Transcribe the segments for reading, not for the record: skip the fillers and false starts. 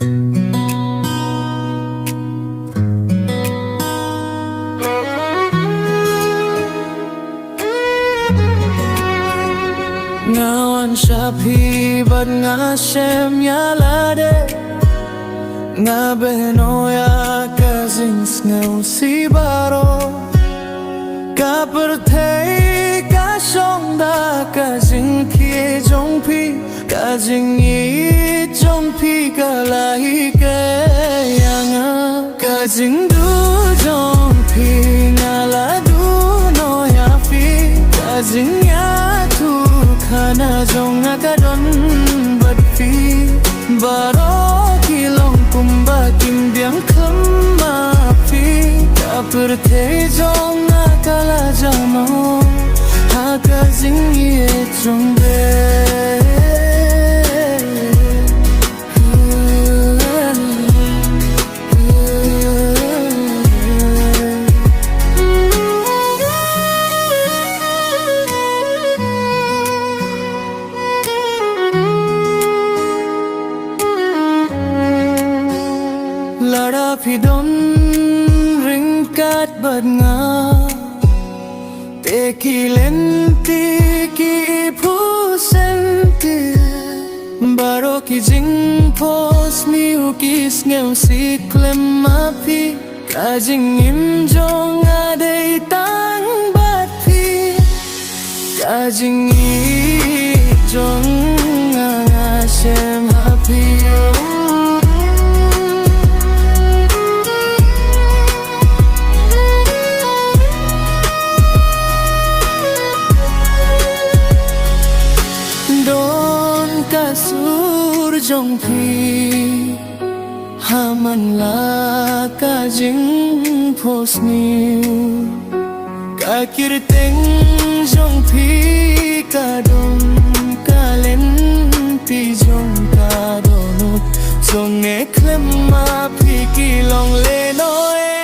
Ngawan shapi bat nga shem ya lade nga benoya kazins ngau si baro ka perthei ka shongda ka jing kie jong pi ka jing yi jong pi ka lai ke yang ka jing du jong pi nga la du no ya pi ka jing ya tu khana jong nga ka don bat pi baro ki long kumba kim biang kham ma pi ka perthei jong nga ka la jamo ha ka jing ye jong be Lara phi don ring kat bat nga te ki len ti ki phu sen ti baro ki jing pos mi u ki ngeu si klem ma phi ka jing im jong a dei tang bat phi ka jing i jong a nga shem ha phi sur jong phi haman la ka jing pos niu ka kir teng jong phi ka don ka len ti jong ka donut jong e klem ma phi ki long le no e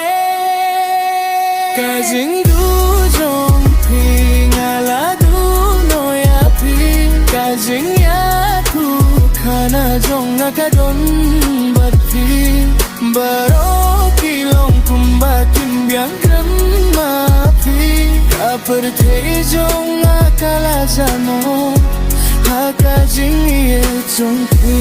ka jing du jong phi nga la du no ya phi ka jing khana jong nga ka don bat phi baro ki long kumba kim biang kram ma phi ka perthei jong nga ka la jamo ha ka jing ye jong phi